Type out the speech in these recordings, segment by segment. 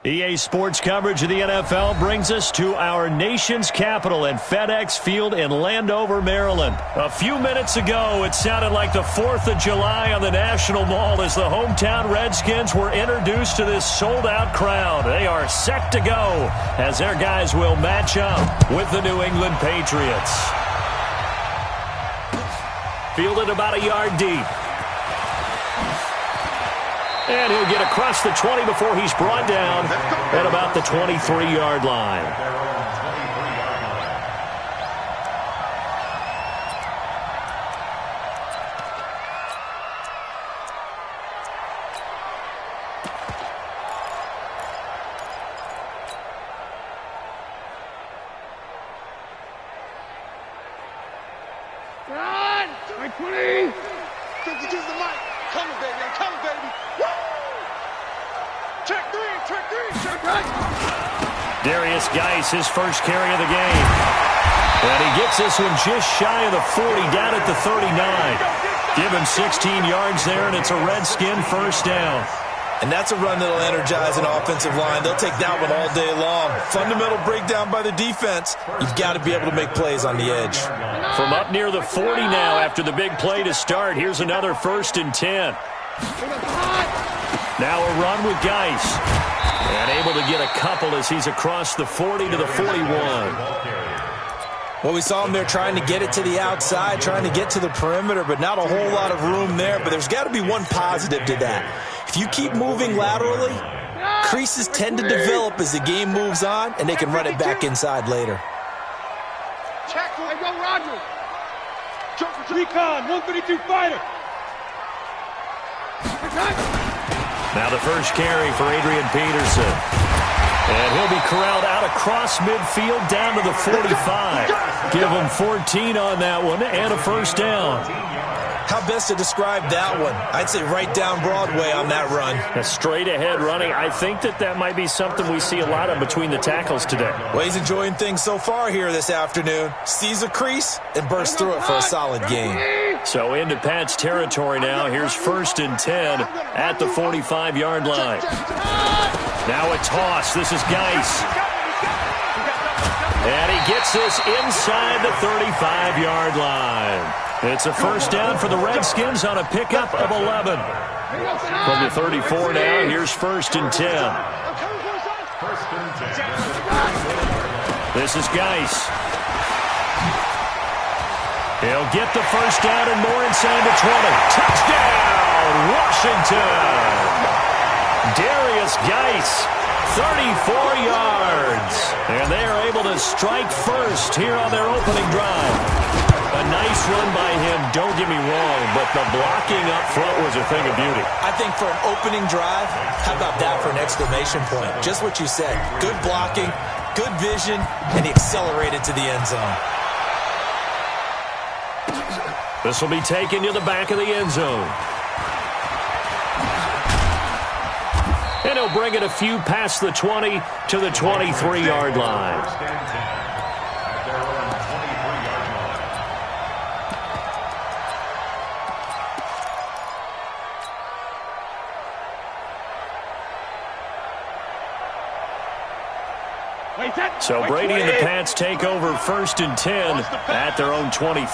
EA Sports coverage of the NFL brings us to our nation's capital and FedEx Field in Landover, Maryland. A few minutes ago, it sounded like the 4th of July on the National Mall as the hometown Redskins were introduced to this sold-out crowd. They are set to go as their guys will match up with the New England Patriots. Fielded about a yard deep. And he'll get across the 20 before he's brought down at about the 23-yard line. His first carry of the game. And he gets this one just shy of the 40, down at the 39. Give him 16 yards there, and it's a Redskin first down. And that's a run that'll energize an offensive line. They'll take that one all day long. Fundamental breakdown by the defense. You've got to be able to make plays on the edge. From up near the 40 now after the big play to start, here's another 1st and 10. Now a run with Geis. And able to get a couple as he's across the 40 to the 41. Well, we saw him there trying to get it to the outside, trying to get to the perimeter, but not a whole lot of room there. But there's got to be one positive to that. If you keep moving laterally, creases tend to develop as the game moves on, and they can run it back inside later. Check, I go Roger. Recon, 132 fighter. Now the first carry for Adrian Peterson. And he'll be corralled out across midfield down to the 45. Give him 14 on that one and a first down. How best to describe that one? I'd say right down Broadway on that run. A straight ahead running. I think that might be something we see a lot of between the tackles today. Well, he's enjoying things so far here this afternoon. Sees a crease and bursts through it for a solid gain. So into Pat's territory now. Here's 1st and 10 at the 45-yard line. Now a toss. This is Geis. And he gets this inside the 35-yard line. It's a first down for the Redskins on a pickup of 11. From the 34 now, here's 1st and 10. This is Geis. He'll get the first down and more inside the 20. Touchdown, Washington! Darius Geis, 34 yards. And they are able to strike first here on their opening drive. A nice run by him, don't get me wrong, but the blocking up front was a thing of beauty. I think for an opening drive, how about that for an exclamation point? Just what you said. Good blocking, good vision, and he accelerated to the end zone. This will be taken to the back of the end zone. And he'll bring it a few past the 20 to the 23-yard line. So Brady and the Pats take over 1st and 10 at their own 23.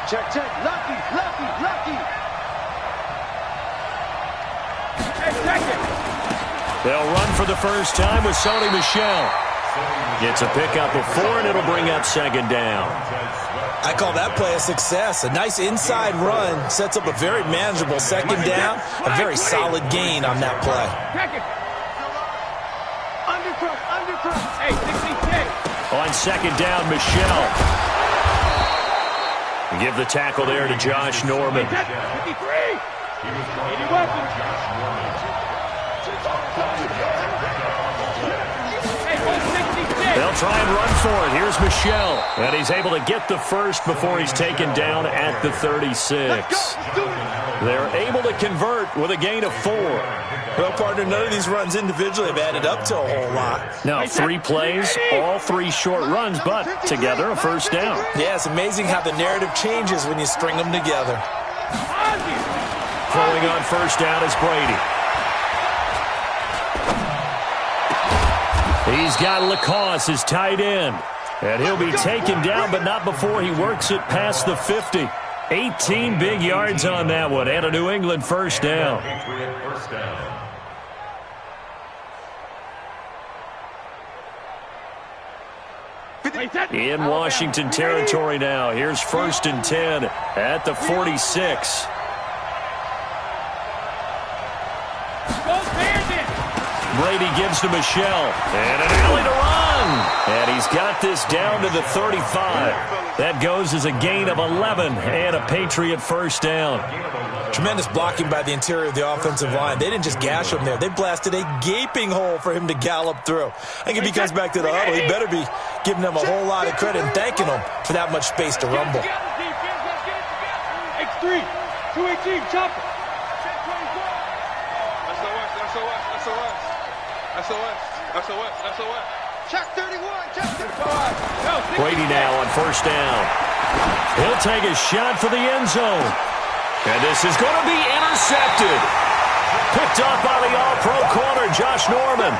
Check, lucky. Hey, second. They'll run for the first time with Sony Michel. Gets a pickup of 4, and it'll bring up 2nd down. I call that play a success. A nice inside run sets up a very manageable 2nd down. A very solid gain on that play. Hey, 66. On 2nd down, Michel. Give the tackle there to Josh Norman. 53. 80 weapons. They'll try and run for it. Here's Michel. And he's able to get the first before he's taken down at the 36. They're able to convert with a gain of 4. Well, partner, none of these runs individually have added up to a whole lot. Now, 3 plays, all 3 short runs, but together a first down. Yeah, it's amazing how the narrative changes when you string them together. Throwing on first down is Brady. He's got Lacoste, his tight end. And he'll be taken down, but not before he works it past the 50. 18 big yards on that one, and a New England first down. In Washington territory now. Here's 1st and 10 at the 46. Brady gives to Michelle. And an alley to run. And he's got this down to the 35. That goes as a gain of 11 and a Patriot first down. Tremendous blocking by the interior of the offensive line. They didn't just gash him there. They blasted a gaping hole for him to gallop through. I think if he comes back to the huddle, he better be giving them a whole lot of credit and thanking them for that much space to rumble. X3, 218, chopper. SOS. Check 31, check 35. Brady now on first down. He'll take a shot for the end zone. And this is going to be intercepted. Picked up by the all-pro corner, Josh Norman.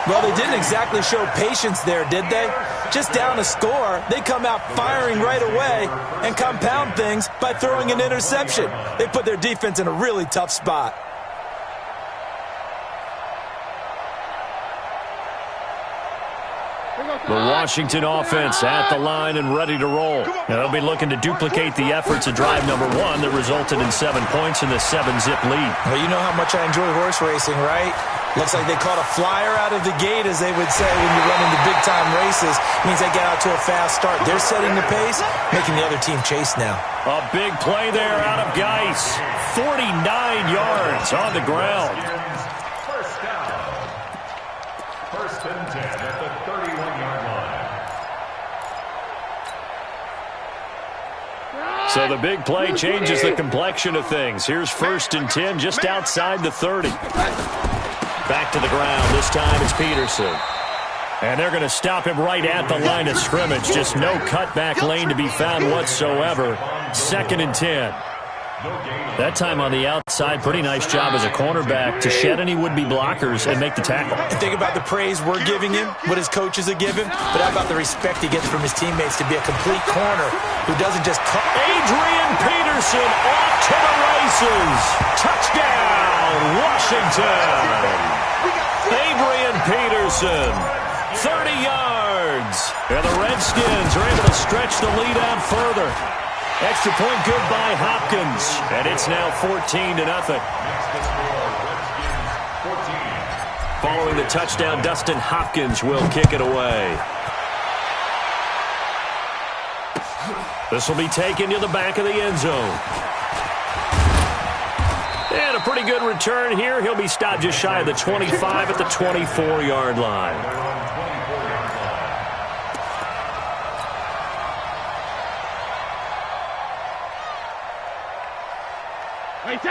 Well, they didn't exactly show patience there, did they? Just down a score, they come out firing right away and compound things by throwing an interception. They put their defense in a really tough spot. The Washington offense at the line and ready to roll. Now they'll be looking to duplicate the efforts of drive number 1 that resulted in 7 points in the 7-zip lead. Well, you know how much I enjoy horse racing, right? Looks like they caught a flyer out of the gate, as they would say when you're running the big-time races. It means they get out to a fast start. They're setting the pace, making the other team chase now. A big play there out of Geis. 49 yards on the ground. First down. 1st and 10 at the 31-yard line. So the big play changes the complexion of things. Here's 1st and 10 just outside the 30. Back to the ground. This time it's Peterson. And they're going to stop him right at the line of scrimmage. Just no cutback lane to be found whatsoever. 2nd and 10. That time on the outside, pretty nice job as a cornerback to shed any would-be blockers and make the tackle. And think about the praise we're giving him, what his coaches are giving, but how about the respect he gets from his teammates to be a complete corner who doesn't just cut. Adrian Peterson off to the races. Touchdown, Washington. Adrian Peterson, 30 yards. And the Redskins are able to stretch the lead out further. Extra point good by Hopkins. And it's now 14-0. Following the touchdown, Dustin Hopkins will kick it away. This will be taken to the back of the end zone. And a pretty good return here. He'll be stopped just shy of the 25 at the 24-yard line.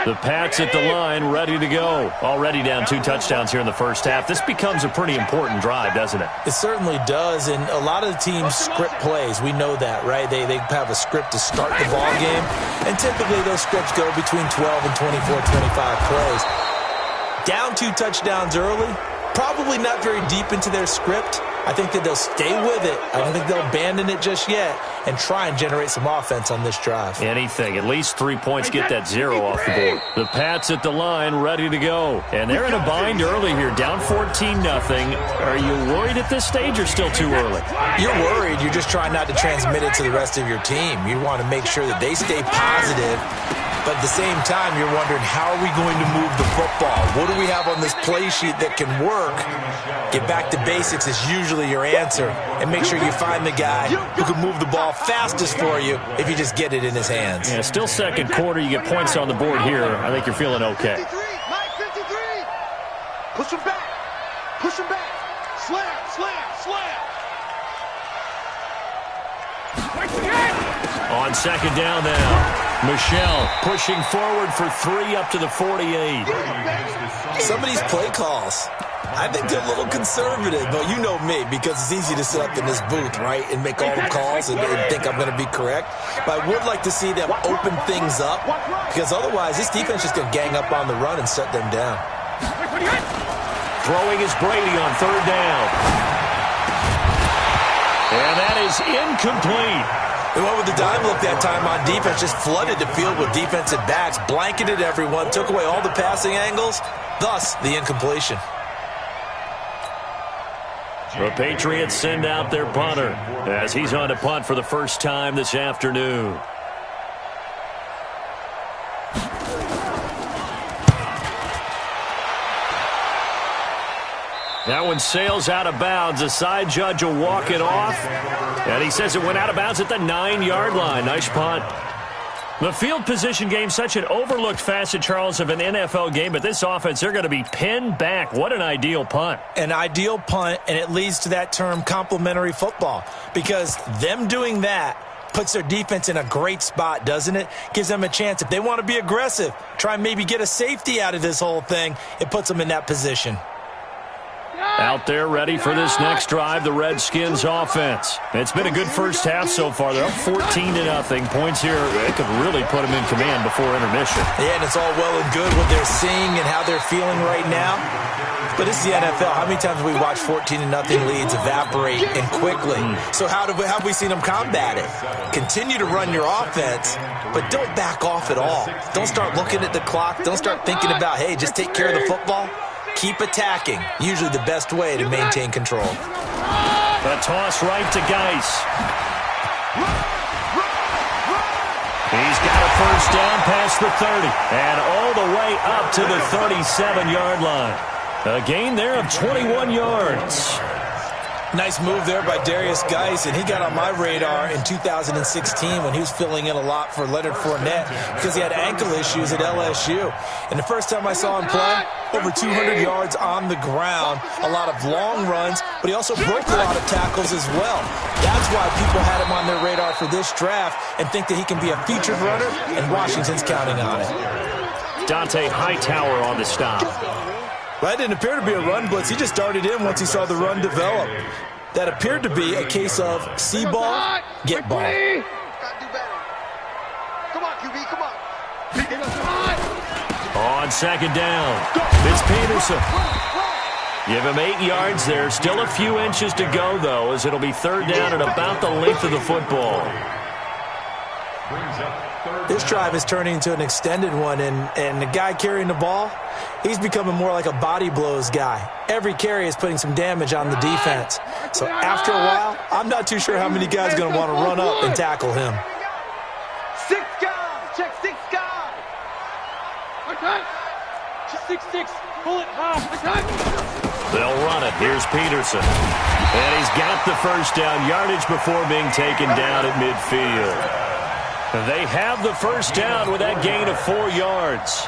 The Pats at the line, ready to go. Already down 2 touchdowns here in the first half. This becomes a pretty important drive, doesn't it? It certainly does, and a lot of the teams script plays. We know that, right? They have a script to start the ball game, and typically those scripts go between 12 and 24, 25 plays. Down 2 touchdowns early, probably not very deep into their script. I think that they'll stay with it. I don't think they'll abandon it just yet and try and generate some offense on this drive. Anything. At least 3 points get that 0 off the board. The Pats at the line, ready to go. And they're in a bind early here, down 14-0. Are you worried at this stage or still too early? You're worried. You're just trying not to transmit it to the rest of your team. You want to make sure that they stay positive. But at the same time, you're wondering, how are we going to move the football? What do we have on this play sheet that can work? Get back to basics is usually your answer. And make sure you find the guy who can move the ball fastest for you if you just get it in his hands. Yeah, still second quarter. You get points on the board here. I think you're feeling okay. 53, Mike 53. Push him back. Push him back. Slam, slam, slam. On second down now. Michelle pushing forward for 3 up to the 48. Some of these play calls, I think they're a little conservative, but you know me, because it's easy to sit up in this booth, right, and make all the calls and think I'm going to be correct. But I would like to see them open things up, because otherwise this defense is going to gang up on the run and shut them down. Throwing is Brady on 3rd down. And that is incomplete. They went with the dime look that time on defense, just flooded the field with defensive backs, blanketed everyone, took away all the passing angles, thus the incompletion. The Patriots send out their punter as he's on to punt for the first time this afternoon. That one sails out of bounds. The side judge will walk it off. And he says it went out of bounds at the 9-yard line. Nice punt. The field position game, such an overlooked facet, Charles, of an NFL game. But this offense, they're going to be pinned back. What an ideal punt. An ideal punt, and it leads to that term complementary football. Because them doing that puts their defense in a great spot, doesn't it? Gives them a chance. If they want to be aggressive, try and maybe get a safety out of this whole thing, it puts them in that position. Out there ready for this next drive, the Redskins offense. It's been a good first half so far. They're up 14-0. Points here, it could really put them in command before intermission. Yeah, and it's all well and good what they're seeing and how they're feeling right now. But this is the NFL. How many times have we watched 14-0 leads evaporate and quickly? So how have we seen them combat it? Continue to run your offense, but don't back off at all. Don't start looking at the clock. Don't start thinking about, hey, just take care of the football. Keep attacking. Usually the best way to maintain control. A toss right to Geis. He's got a first down past the 30 and all the way up to the 37-yard line. A gain there of 21 yards. Nice move there by Darius Geis, and he got on my radar in 2016 when he was filling in a lot for Leonard Fournette because he had ankle issues at LSU. And the first time I saw him play, over 200 yards on the ground, a lot of long runs, but he also broke a lot of tackles as well. That's why people had him on their radar for this draft and think that he can be a featured runner, and Washington's counting on it. Dante Hightower on the stop. That didn't appear to be a run blitz. He just darted in once he saw the run develop. That appeared to be a case of see ball, get ball. Gotta do better. Come on, QB, come on. On second down, it's Peterson. Give him 8 yards there. Still a few inches to go, though, as it'll be third down at about the length of the football. This drive is turning into an extended one, and the guy carrying the ball, he's becoming more like a body blows guy. Every carry is putting some damage on the defense. So after a while, I'm not too sure how many guys are going to want to run up and tackle him. 6 guys. Check 6 guys. Okay. 6-6. Pull it high. They'll run it. Here's Peterson. And he's got the first down yardage before being taken down at midfield. They have the first down with that gain of 4 yards.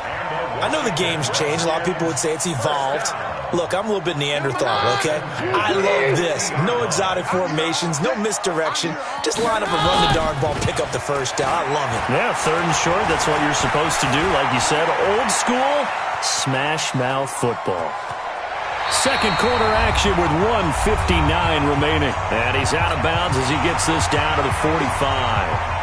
I know the game's changed. A lot of people would say it's evolved. Look, I'm a little bit Neanderthal, okay? I love this. No exotic formations, no misdirection. Just line up and run the darn ball, pick up the first down. I love it. Yeah, third and short, that's what you're supposed to do. Like you said, old school, smash mouth football. Second quarter action with 1:59 remaining. And he's out of bounds as he gets this down to the 45.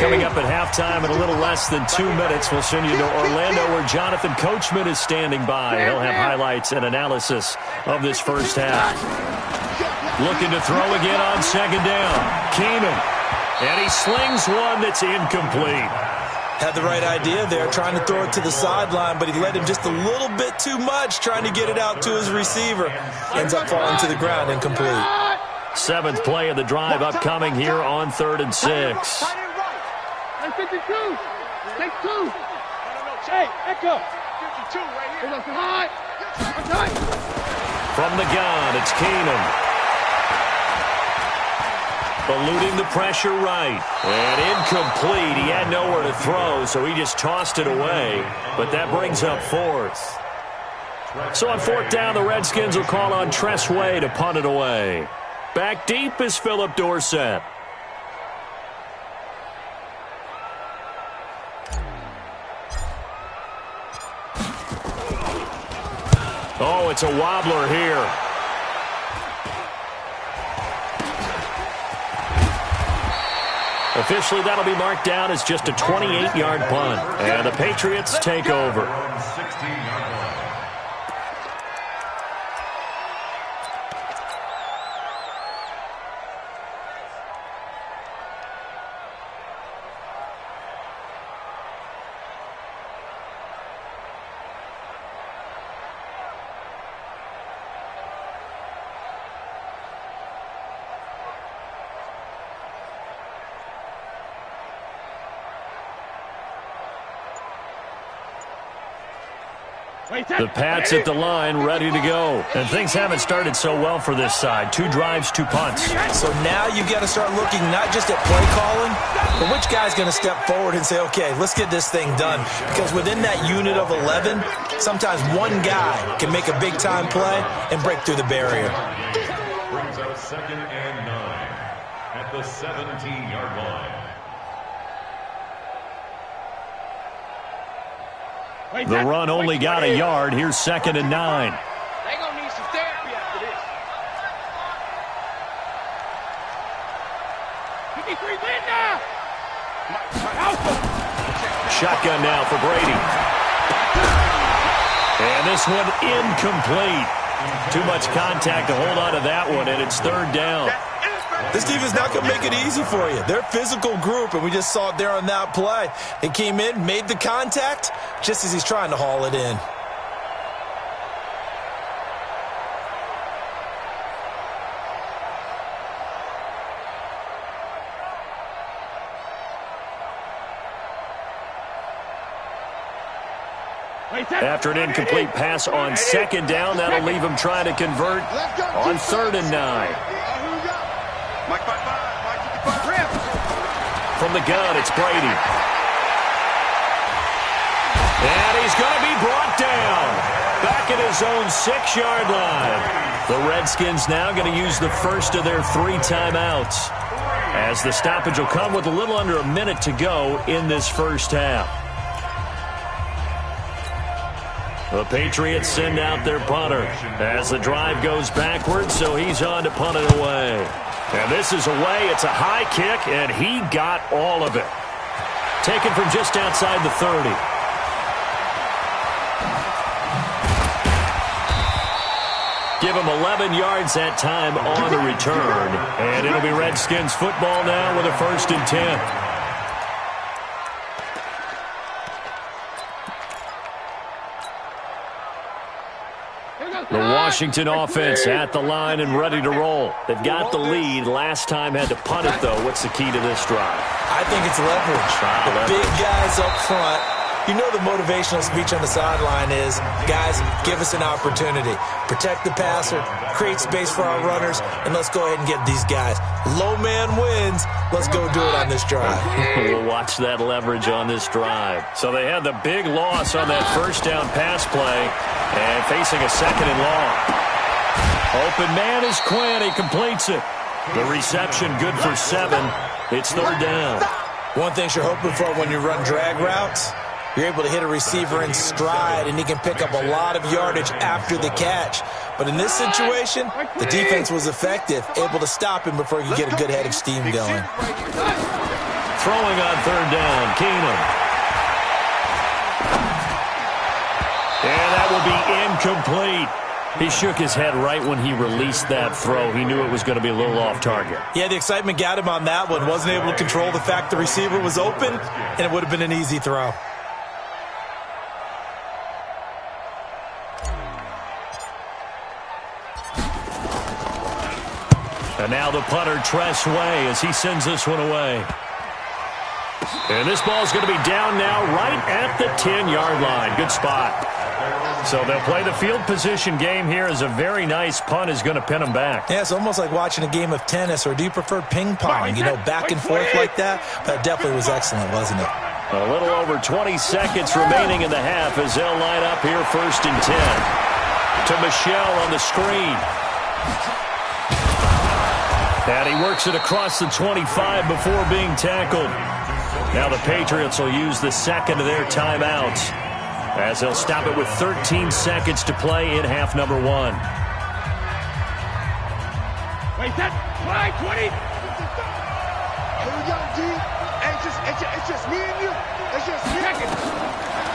Coming up at halftime in a little less than 2 minutes, we'll send you to Orlando where Jonathan Coachman is standing by. He'll have highlights and analysis of this first half. Looking to throw again on second down. Keenum. And he slings one that's incomplete. Had the right idea there, trying to throw it to the sideline, but he led him just a little bit too much, trying to get it out to his receiver. Ends up falling to the ground, incomplete. 7th play of the drive upcoming here on 3rd and 6. 52. Take 2. Hey, Echo. 52 right here. From the gun, it's Keenum. Eluding the pressure right. And incomplete. He had nowhere to throw, so he just tossed it away. But that brings up 4th. So on 4th down, the Redskins will call on Tress Way to punt it away. Back deep is Philip Dorsett. Oh, it's a wobbler here. Officially, that'll be marked down as just a 28-yard punt. And the Patriots take over. The Pats at the line, ready to go. And things haven't started so well for this side. 2 drives, 2 punts. So now you've got to start looking not just at play calling, but which guy's going to step forward and say, okay, let's get this thing done. Because within that unit of 11, sometimes one guy can make a big-time play and break through the barrier. Brings up 2nd and 9 at the 17-yard line. The run only got a yard. Here's 2nd and 9. They gonna need some therapy after this. 53 win now. Shotgun now for Brady. And this one incomplete. Too much contact to hold on to that one, and it's 3rd down. This defense not going to make it easy for you. They're a physical group, and we just saw it there on that play. They came in, made the contact, just as he's trying to haul it in. After an incomplete pass on 2nd down, that'll leave him trying to convert on 3rd and 9. From the gun, it's Brady. And he's going to be brought down. Back at his own 6-yard line. The Redskins now going to use the first of their 3 timeouts, as the stoppage will come with a little under a minute to go in this first half. The Patriots send out their punter as the drive goes backwards, so he's on to punt it away. And this is away. It's a high kick, and he got all of it. Taken from just outside the 30. Give him 11 yards that time on the return. And it'll be Redskins football now with a 1st and 10. The Washington offense at the line and ready to roll. They've got the lead. Last time had to punt it, though. What's the key to this drive? I think it's leverage. The big guys up front. You know the motivational speech on the sideline is, guys, give us an opportunity. Protect the passer, create space for our runners, and let's go ahead and get these guys. Low man wins. Let's go do it on this drive. We'll watch that leverage on this drive. So they had the big loss on that 1st down pass play, and facing a 2nd and long. Open man is Quinn. He completes it. The reception good for 7. It's 3rd down. One thing you're hoping for when you run drag routes, you're able to hit a receiver in stride, and he can pick up a lot of yardage after the catch. But in this situation, the defense was effective, able to stop him before he could get a good head of steam going. Throwing on 3rd down, Keenum. And that will be incomplete. He shook his head right when he released that throw. He knew it was going to be a little off target. Yeah, the excitement got him on that one. Wasn't able to control the fact the receiver was open, and it would have been an easy throw. And now the punter, Tress Way, as he sends this one away. And this ball's going to be down now right at the 10-yard line. Good spot. So they'll play the field position game here as a very nice punt is going to pin them back. Yeah, it's almost like watching a game of tennis, or do you prefer ping pong? You know, back and forth like that? That definitely was excellent, wasn't it? A little over 20 seconds remaining in the half as they'll line up here 1st and 10. To Michelle on the screen. And he works it across the 25 before being tackled. Now the Patriots will use the 2nd of their timeouts, as they'll stop it with 13 seconds to play in half number 1. Wait, that fly 20. Here we go, G. It's just me and you. It's just me.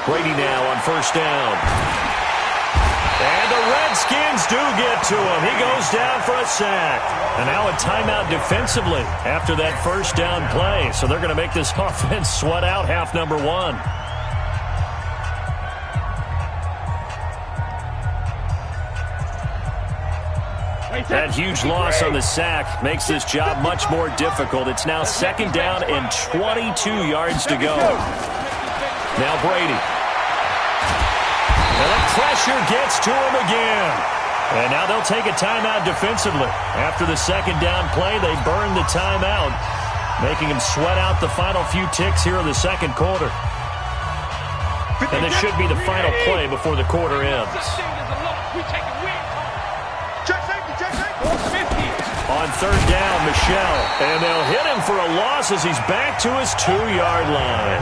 Brady now on 1st down. And the Redskins do get to him. He goes down for a sack. And now a timeout defensively after that 1st down play. So they're going to make this offense sweat out half number 1. That huge loss on the sack makes this job much more difficult. It's now 2nd down and 22 yards to go. Now Brady. And the pressure gets to him again. And now they'll take a timeout defensively. After the second down play, they burn the timeout, making him sweat out the final few ticks here in the second quarter. And this should be the final play before the quarter ends. On third down, Michel. And they'll hit him for a loss as he's back to his 2-yard line.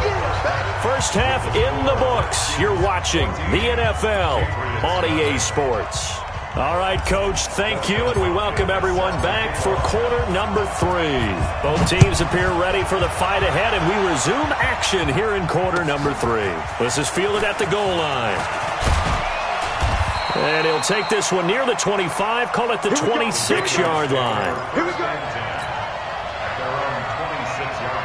First half in the books. You're watching the NFL on EA Sports. All right, Coach, thank you, and we welcome everyone back for quarter number 3. Both teams appear ready for the fight ahead, and we resume action here in quarter number 3. This is fielded at the goal line. And he'll take this one near the 25, call it the 26-yard line. Here we go. At their own 26-yard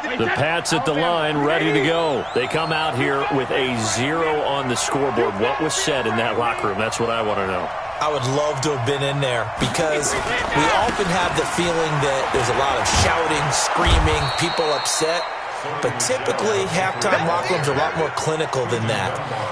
line. The Pats at the line, ready to go. They come out here with a 0 on the scoreboard. What was said in that locker room? That's what I want to know. I would love to have been in there because we often have the feeling that there's a lot of shouting, screaming, people upset. But typically, halftime locker rooms are a lot more clinical than that.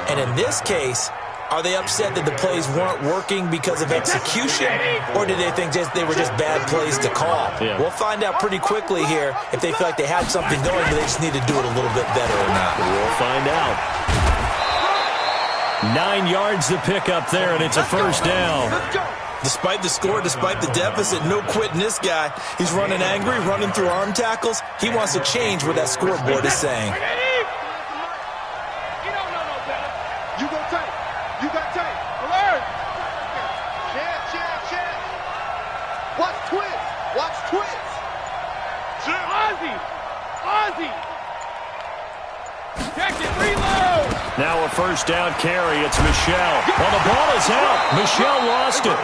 And in this case, are they upset that the plays weren't working because of execution, or did they think they were just bad plays to call? Yeah. We'll find out pretty quickly here if they feel like they had something going, but they just need to do it a little bit better or not. We'll find out. 9 yards to pick up there, and it's a first down. Despite the score, despite the deficit, no quitting this guy. He's running angry, running through arm tackles. He wants to change what that scoreboard is saying. You don't know no better. You go tight. You got tight. Alert. Chance. Watch twist. Ozzy. Check it. Reload. Now a first down carry. It's Michel. Well, the ball is out. Michel lost it.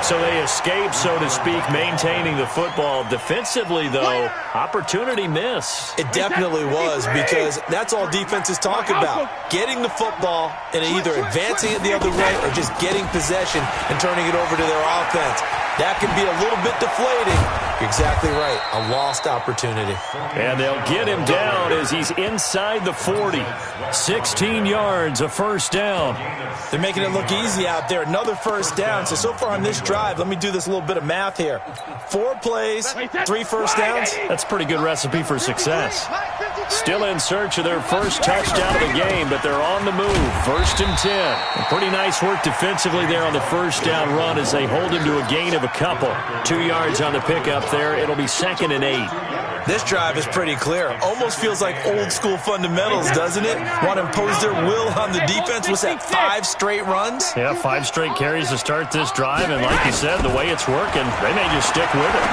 So they escape, so to speak, maintaining the football. Defensively, though, opportunity miss. It definitely was, because that's all defenses talk about. Getting the football and either advancing it the other way or just getting possession and turning it over to their offense. That can be a little bit deflating. You're exactly right. A lost opportunity. And they'll get him down as he's inside the 40. 16 yards, a first down. They're making it look easy out there. Another first down. So far on this drive, let me do this little bit of math here. 4 plays, 3 first downs. That's a pretty good recipe for success. Still in search of their first touchdown of the game, but they're on the move. First and 10. And pretty nice work defensively there on the first down run as they hold him to a gain of a couple. 2 yards on the pickup there. It'll be 2nd and 8. This drive is pretty clear. Almost feels like old school fundamentals, doesn't it? Want to impose their will on the defense. What's that, 5 straight runs? Yeah, 5 straight carries to start this drive, and like you said, the way it's working, they may just stick with it.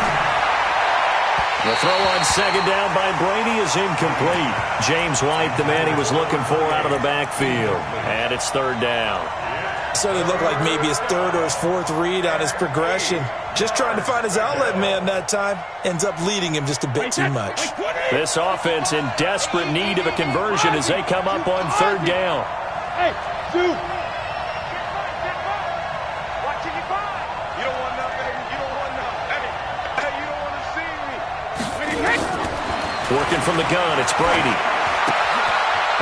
The throw on second down by Brady is incomplete. James White, the man he was looking for out of the backfield. And it's 3rd down. So it looked like maybe his 3rd or his 4th read on his progression. Just trying to find his outlet man that time. Ends up leading him just a bit too much. This offense in desperate need of a conversion as they come up on 3rd down. Hey, dude. Watching you find. You don't want nothing, baby. You don't want nothing. Hey, you don't want to see me. Working from the gun, it's Brady.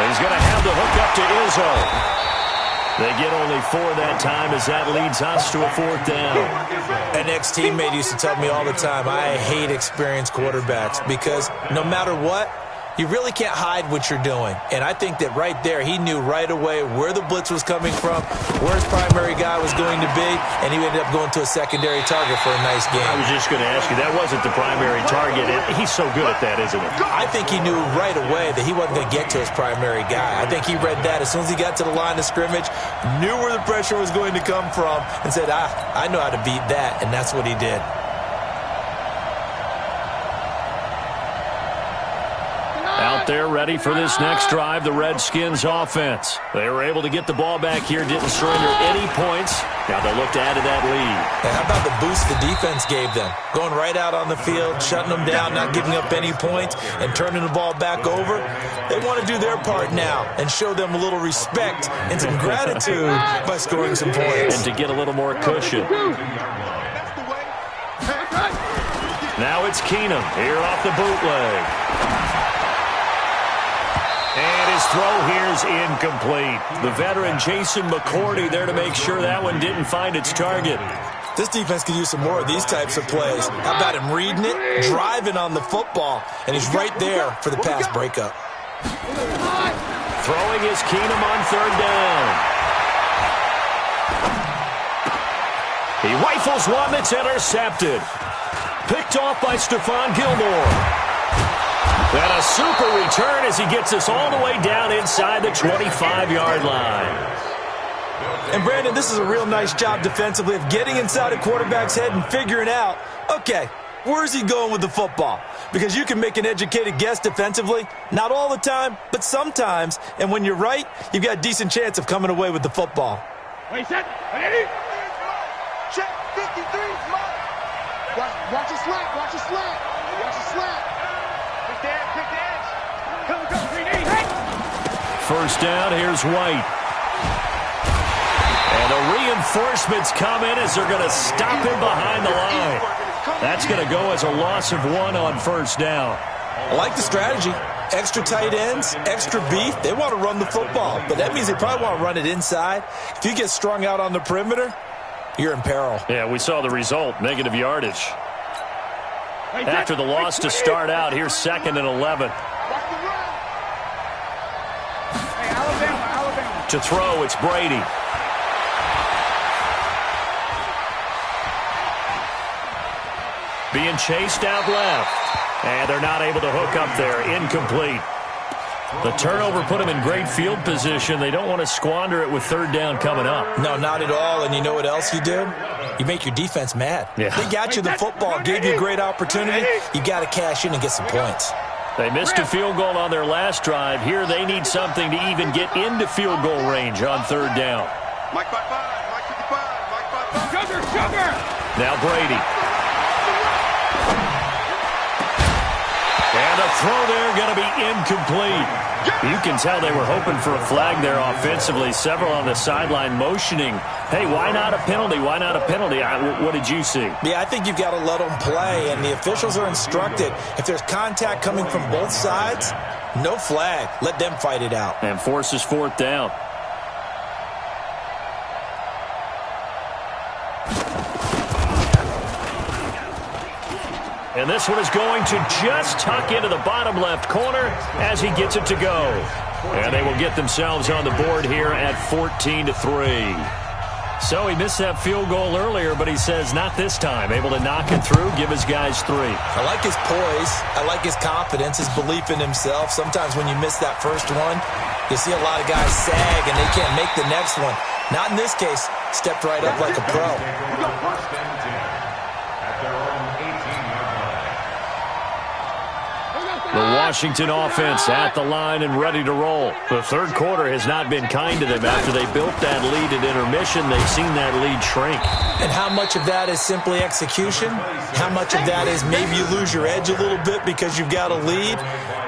And he's going to have the hook up to Izzo. They get only 4 that time as that leads us to a 4th down. An ex-teammate used to tell me all the time, I hate experienced quarterbacks because no matter what, you really can't hide what you're doing. And I think that right there, he knew right away where the blitz was coming from, where his primary guy was going to be, and he ended up going to a secondary target for a nice game. I was just going to ask you, that wasn't the primary target. He's so good at that, isn't he? I think he knew right away that he wasn't going to get to his primary guy. I think he read that as soon as he got to the line of scrimmage, knew where the pressure was going to come from, and said, I know how to beat that, and that's what he did. Out there ready for this next drive, the Redskins offense. They were able to get the ball back here, didn't surrender any points. Now they'll look to add to that lead. And how about the boost the defense gave them? Going right out on the field, shutting them down, not giving up any points, and turning the ball back over. They want to do their part now and show them a little respect and some gratitude by scoring some points. And to get a little more cushion. Now it's Keenum here off the bootleg. And his throw here is incomplete. The veteran Jason McCourty there to make sure that one didn't find its target. This defense could use some more of these types of plays. How about him reading it, driving on the football, and he's right there for the pass breakup. Throwing is Keenum on third down. He rifles one that's intercepted. Picked off by Stephon Gilmore. And a super return as he gets us all the way down inside the 25-yard line. And, Brandon, this is a real nice job defensively of getting inside a quarterback's head and figuring out, okay, where's he going with the football? Because you can make an educated guess defensively. Not all the time, but sometimes. And when you're right, you've got a decent chance of coming away with the football. Wait, set. Ready? Check 53. Watch your slant. Watch your slant. Watch your slant. Pick the edge. Come, 3D. Hey! First down, here's White. And the reinforcements come in as they're going to stop him behind the line. That's going to go as a loss of 1 on first down. I like the strategy. Extra tight ends, extra beef. They want to run the football, but that means they probably want to run it inside. If you get strung out on the perimeter, you're in peril. Yeah, we saw the result, negative yardage. After the loss to start out, here's 2nd and 11. Alabama. To throw, it's Brady. Being chased out left. And they're not able to hook up there. Incomplete. The turnover put them in great field position. They don't want to squander it with third down coming up. No, not at all. And you know what else you do? You make your defense mad. Yeah. They got you the football, gave you a great opportunity. You got to cash in and get some points. They missed a field goal on their last drive. Here they need something to even get into field goal range on third down. Mike 55, Mike 55, Mike 55. Sugar! Now Brady. And the throw there going to be incomplete. You can tell they were hoping for a flag there offensively. Several on the sideline motioning, hey, why not a penalty? Why not a penalty? What did you see? Yeah, I think you've got to let them play, and the officials are instructed. If there's contact coming from both sides, no flag. Let them fight it out. And forces fourth down. And this one is going to just tuck into the bottom left corner as he gets it to go. And they will get themselves on the board here at 14-3. So he missed that field goal earlier, but he says not this time. Able to knock it through, give his guys 3. I like his poise. I like his confidence, his belief in himself. Sometimes when you miss that first one, you see a lot of guys sag and they can't make the next one. Not in this case. Stepped right up like a pro. The Washington offense at the line and ready to roll. The third quarter has not been kind to them. After they built that lead at intermission, they've seen that lead shrink. And how much of that is simply execution? How much of that is maybe you lose your edge a little bit because you've got a lead?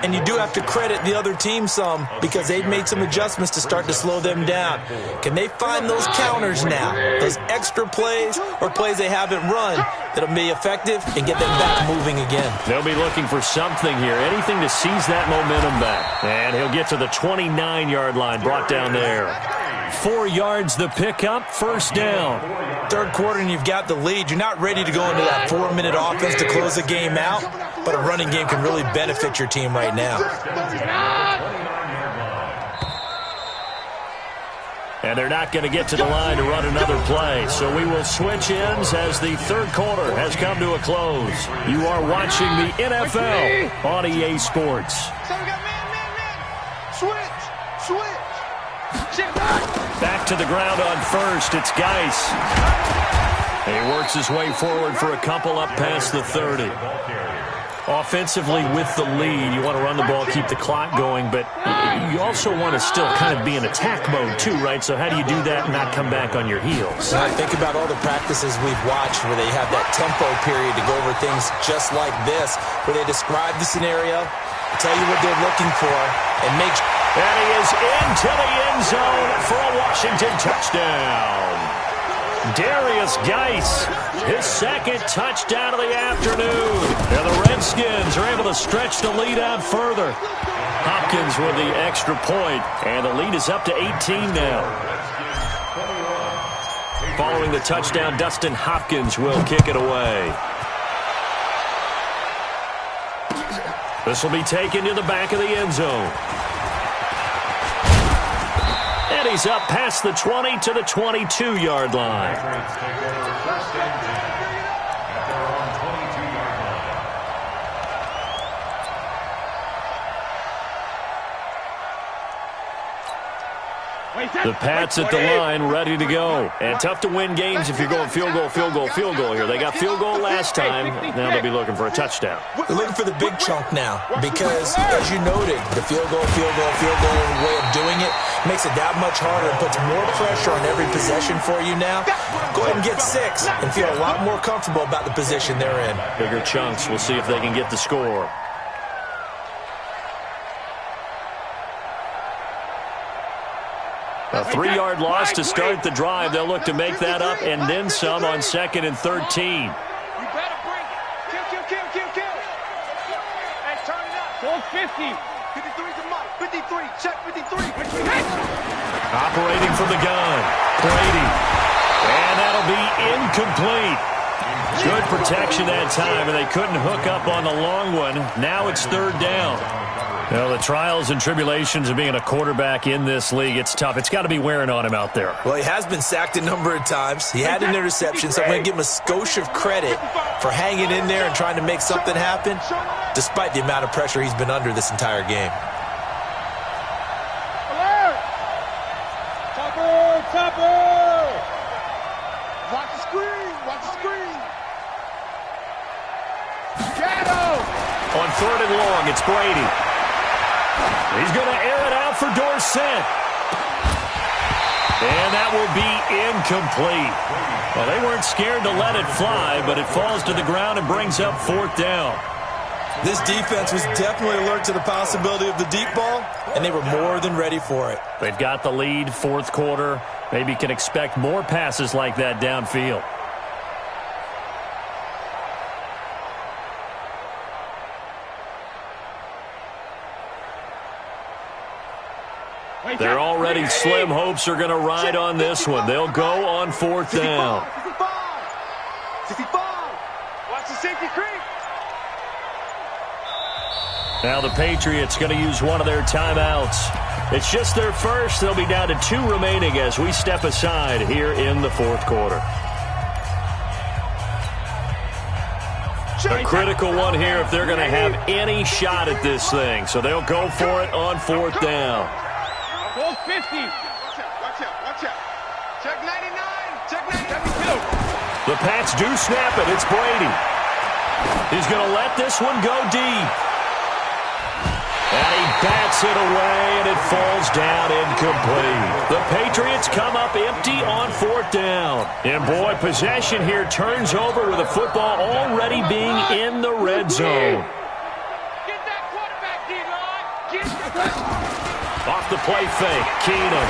And you do have to credit the other team some because they've made some adjustments to start to slow them down. Can they find those counters now, those extra plays or plays they haven't run that'll be effective and get them back moving again? They'll be looking for something here, anything to seize that momentum back. And he'll get to the 29-yard line, brought down there. 4 yards the pickup, first down. Third quarter and you've got the lead. You're not ready to go into that 4-minute offense to close the game out, but a running game can really benefit your team right now. And they're not going to get to the line to run another play. So we will switch ends as the third quarter has come to a close. You are watching the NFL on EA Sports. So we got man. Switch. Back to the ground on first. It's Geis. He works his way forward for a couple up past the 30. Offensively with the lead, you want to run the ball, keep the clock going, but you also want to still kind of be in attack mode too, right? So how do you do that and not come back on your heels? I think about all the practices we've watched where they have that tempo period to go over things just like this, where they describe the scenario, tell you what they're looking for, and make sure. And he is into the end zone for a Washington touchdown. Darius Geis, his second touchdown of the afternoon. And the Redskins are able to stretch the lead out further. Hopkins with the extra point, and the lead is up to 18 now. Following the touchdown, Dustin Hopkins will kick it away. This will be taken to the back of the end zone. And he's up past the 20 to the 22-yard line. The Pats at the line, ready to go. And tough to win games if you're going field goal, field goal, field goal here. They got field goal last time. Now they'll be looking for a touchdown. They're looking for the big chunk now because, as you noted, the field goal way of doing it makes it that much harder and puts more pressure on every possession for you now. Go ahead and get 6 and feel a lot more comfortable about the position they're in. Bigger chunks. We'll see if they can get the score. A 3-yard loss to start the drive. They'll look to make that up and then some on 2nd and 13. You better bring it. Kill. And turn it up. Go 50. 53 to Mike. 53. Check 53. Operating from the gun. Brady. And that'll be incomplete. Good protection that time, and they couldn't hook up on the long one. Now it's 3rd down. Well, the trials and tribulations of being a quarterback in this league, it's tough. It's got to be wearing on him out there. Well, he has been sacked a number of times. He had an interception, so I'm going to give him a skosh of credit for hanging in there and trying to make something happen, despite the amount of pressure he's been under this entire game. Alert! Topper! Watch the screen! Shadow! On 3rd and long, it's Brady. He's going to air it out for Dorsett. And that will be incomplete. Well, they weren't scared to let it fly, but it falls to the ground and brings up 4th down. This defense was definitely alert to the possibility of the deep ball, and they were more than ready for it. They've got the lead, 4th quarter. Maybe can expect more passes like that downfield. They're already slim hopes are going to ride on this one. They'll go on 4th down. 65. Watch the safety creep. Now the Patriots going to use one of their timeouts. It's just their first. They'll be down to 2 remaining as we step aside here in the 4th quarter. A critical one here if they're going to have any shot at this thing. So they'll go for it on 4th down. Go 50. Watch out. Check 99. Check 92. The Pats do snap it. It's Brady. He's going to let this one go deep. And he bats it away, and it falls down incomplete. The Patriots come up empty on 4th down. And, boy, possession here turns over with the football already being in the red zone. Get that quarterback, D-line. Get that. Off the play fake, Keenum.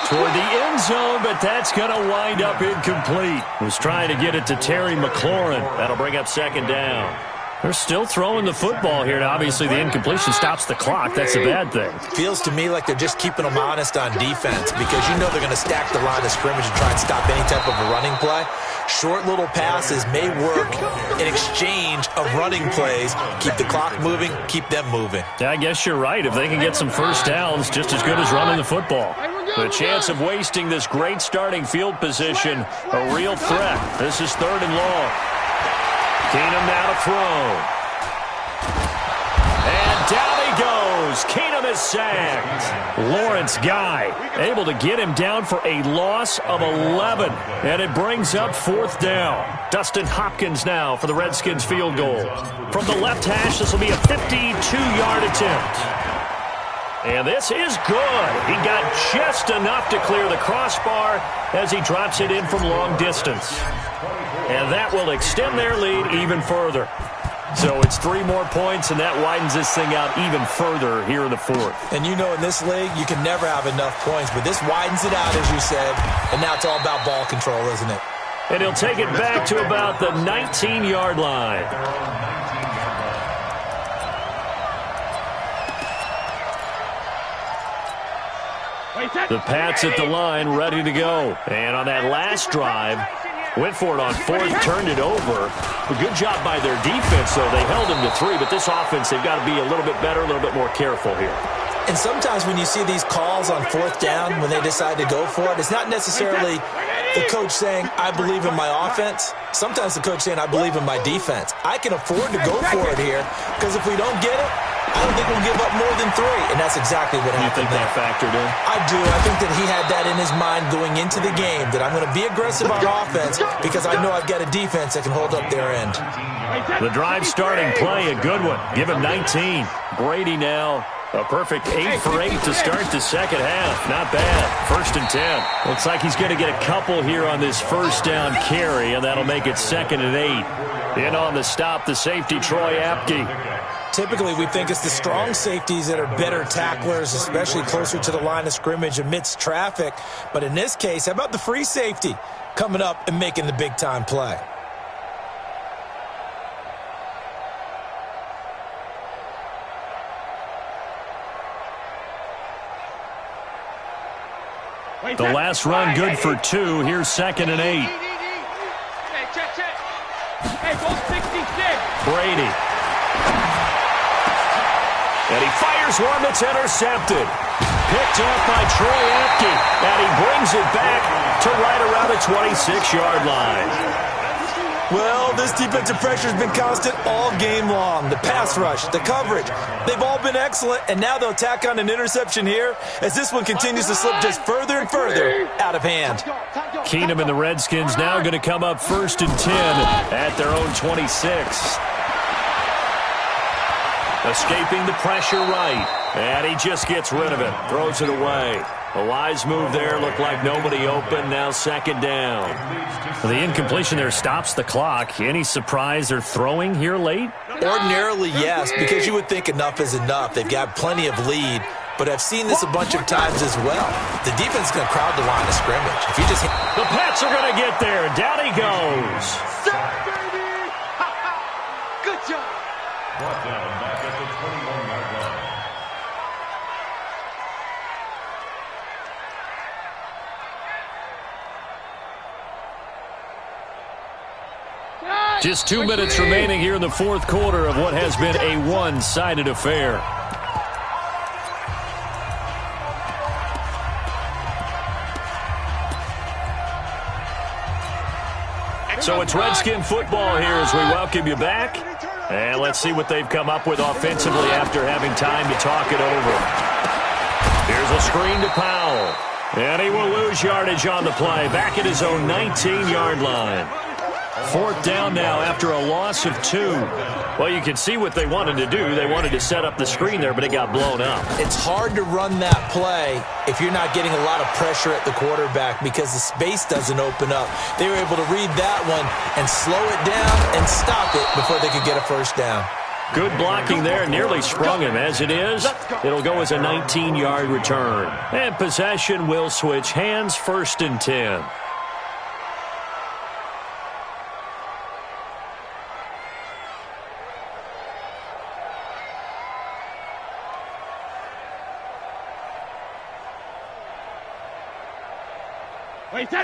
Toward the end zone, but that's going to wind up incomplete. Was trying to get it to Terry McLaurin. That'll bring up 2nd down. They're still throwing the football here, and obviously the incompletion stops the clock. That's a bad thing. Feels to me like they're just keeping them honest on defense because you know they're going to stack the line of scrimmage and try and stop any type of a running play. Short little passes may work in exchange of running plays. Keep the clock moving, keep them moving. Yeah, I guess you're right. If they can get some first downs, just as good as running the football. The chance of wasting this great starting field position, a real threat. This is 3rd and long. Keenum now to throw. And down he goes. Keenum is sacked. Lawrence Guy able to get him down for a loss of 11. And it brings up 4th down. Dustin Hopkins now for the Redskins field goal. From the left hash, this will be a 52-yard attempt. And this is good. He got just enough to clear the crossbar as he drops it in from long distance. And that will extend their lead even further. So it's 3 more points, and that widens this thing out even further here in the fourth. And you know in this league, you can never have enough points, but this widens it out, as you said, and now it's all about ball control, isn't it? And he'll take it back to about the 19-yard line. The Pats at the line, ready to go. And on that last drive, went for it on fourth, turned it over. A good job by their defense, though. They held him to 3, but this offense, they've got to be a little bit better, a little bit more careful here. And sometimes when you see these calls on fourth down, when they decide to go for it, it's not necessarily the coach saying, I believe in my offense. Sometimes the coach saying, I believe in my defense. I can afford to go for it here, because if we don't get it, I don't think we'll give up more than 3. And that's exactly what happened. You think that factored in? I do. I think that he had that in his mind going into the game, that I'm going to be aggressive on offense because I know I've got a defense that can hold up their end. The drive starting play, a good one. Give him 19. Brady now. A perfect 8 for 8 to start the second half. Not bad. 1st and 10. Looks like he's going to get a couple here on this first down carry, and that'll make it 2nd and 8. In on the stop, the safety, Troy Apke. Typically, we think it's the strong safeties that are better tacklers, especially closer to the line of scrimmage amidst traffic. But in this case, how about the free safety coming up and making the big-time play? The last run good for 2. Here's 2nd and 8. Hey, check. Hey, go 66. Brady. And he fires one that's intercepted. Picked off by Troy Apke. And he brings it back to right around the 26-yard line. Well, this defensive pressure has been constant all game long. The pass rush, the coverage, they've all been excellent, and now they'll tack on an interception here as this one continues to slip just further and further out of hand. Keenum and the Redskins now going to come up 1st and 10 at their own 26. Escaping the pressure right, and he just gets rid of it, throws it away. A wise move there, looked like nobody open, now 2nd down. The incompletion there stops the clock. Any surprise they're throwing here late? Ordinarily, yes, because you would think enough is enough. They've got plenty of lead, but I've seen this a bunch of times as well. The defense is going to crowd the line of scrimmage. If you just the Pats are going to get there. Down he goes. Good job. Brought down back at the 21-yard line. Just 2 minutes remaining here in the fourth quarter of what has been a one-sided affair. So it's Redskin football here as we welcome you back. And let's see what they've come up with offensively after having time to talk it over. Here's a screen to Powell. And he will lose yardage on the play. Back at his own 19-yard line. 4th down now after a loss of 2. Well, you can see what they wanted to do. They wanted to set up the screen there, but it got blown up. It's hard to run that play if you're not getting a lot of pressure at the quarterback because the space doesn't open up. They were able to read that one and slow it down and stop it before they could get a first down. Good blocking there, nearly sprung him. As it is, it'll go as a 19-yard return. And possession will switch hands, 1st and 10.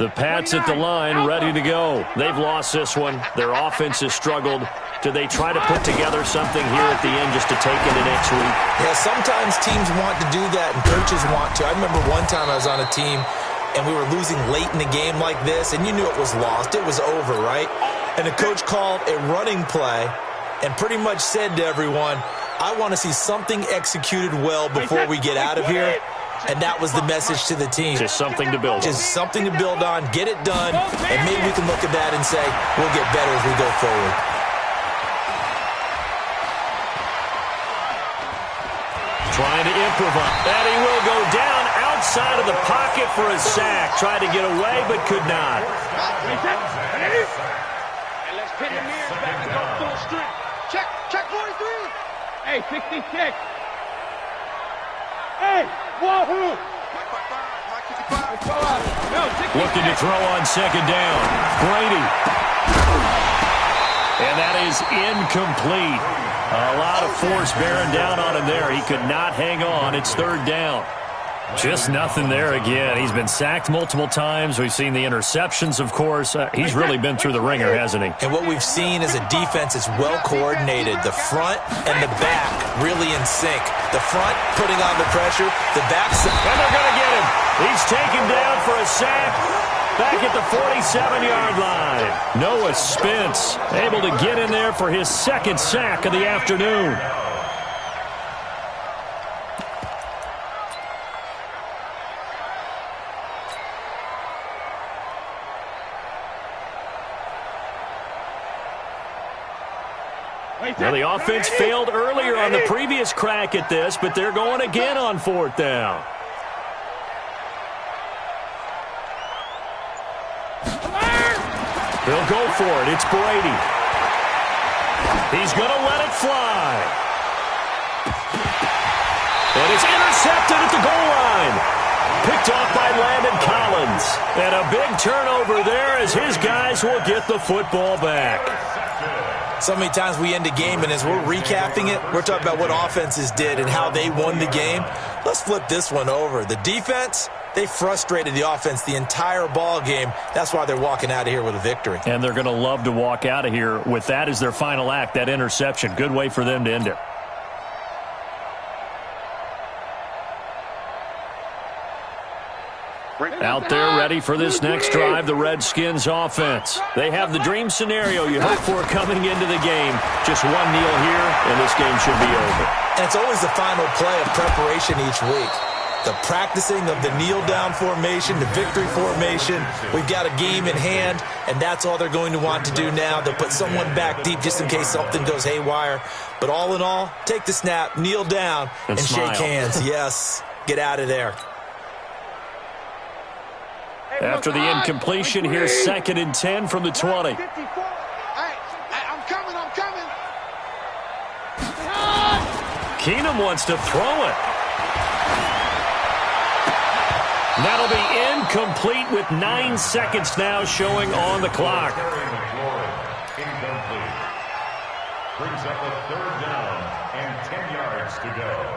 The Pats at the line, ready to go. They've lost this one. Their offense has struggled. Do they try to put together something here at the end just to take into next week? Yeah, sometimes teams want to do that and coaches want to. I remember one time I was on a team and we were losing late in the game like this, and you knew it was lost. It was over, right? And the coach called a running play and pretty much said to everyone, I want to see something executed well before we get out of here. And that was the message to the team. Just something to build on. Just something to build on, get it done, and maybe we can look at that and say, we'll get better as we go forward. Trying to improvise. And he will go down outside of the pocket for a sack. Tried to get away, but could not. And let's pin him here back to go full strength. Check 43. Hey, 66. Hey, wahoo. Looking to throw on second down. Brady. And that is incomplete. A lot of force bearing down on him there. He could not hang on. It's third down. Just nothing there again. He's been sacked multiple times. We've seen the interceptions, of course. He's really been through the ringer, hasn't he? And what we've seen is a defense that's well coordinated. The front and the back really in sync. The front putting on the pressure. The back. And they're going to get him. He's taken down for a sack. Back at the 47-yard line. Noah Spence able to get in there for his second sack of the afternoon. Well, the offense failed earlier on the previous crack at this, but they're going again on fourth down. He'll go for it. It's Brady. He's going to let it fly. And it's intercepted at the goal line. Picked off by Landon Collins. And a big turnover there as his guys will get the football back. So many times we end a game, and as we're recapping it, we're talking about what offenses did and how they won the game. Let's flip this one over. The defense, they frustrated the offense the entire ball game. That's why they're walking out of here with a victory. And they're going to love to walk out of here with that as their final act, that interception. Good way for them to end it. Out there ready for this next drive, the Redskins offense. They have the dream scenario you hope for coming into the game. Just one kneel here, and this game should be over. And it's always the final play of preparation each week. The practicing of the kneel-down formation, the victory formation. We've got a game in hand, and that's all they're going to want to do now. They'll put someone back deep just in case something goes haywire. But all in all, take the snap, kneel down, and shake hands. Yes, get out of there. After the incompletion, here's 2nd and 10 from the 20. I'm coming. Keenum wants to throw it. That'll be incomplete with 9 seconds now showing on the clock. Incomplete. Brings up a third down and 10 yards to go.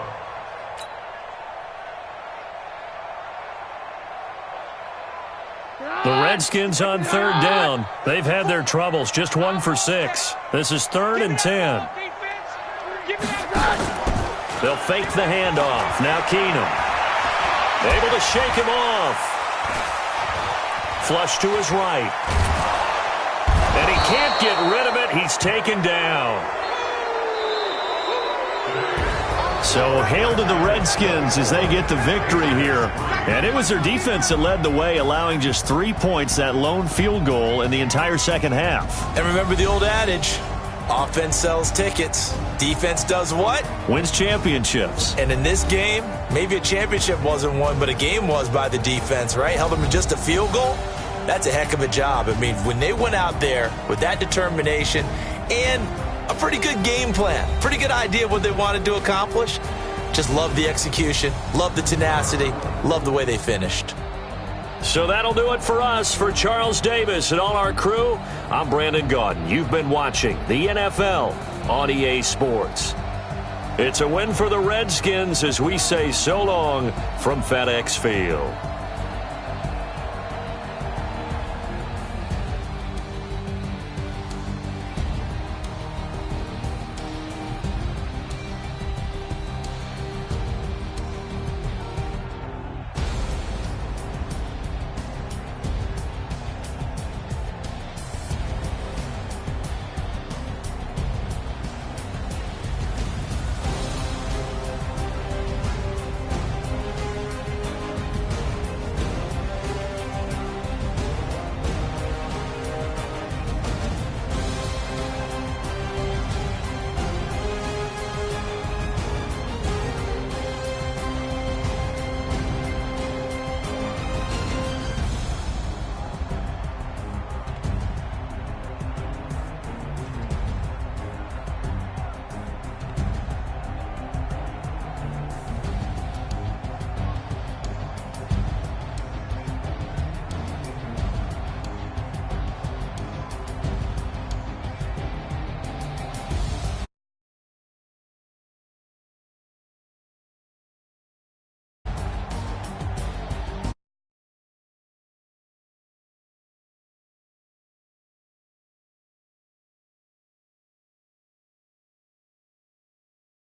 The Redskins on third down. They've had their troubles. Just 1 for 6. This is 3rd and 10. They'll fake the handoff. Now Keenum. Able to shake him off. Flush to his right. And he can't get rid of it. He's taken down. So hail to the Redskins as they get the victory here. And it was their defense that led the way, allowing just 3 points, that lone field goal in the entire second half. And remember the old adage, offense sells tickets. Defense does what? Wins championships. And in this game, maybe a championship wasn't won, but a game was by the defense, right? Held them to just a field goal. That's a heck of a job. I mean, when they went out there with that determination and a pretty good game plan, pretty good idea of what they wanted to accomplish, just love the execution, love the tenacity, love the way they finished. So that'll do it for us. For Charles Davis and all our crew, I'm Brandon Gaudin. You've been watching the NFL on EA Sports. It's a win for the Redskins as we say so long from FedEx Field.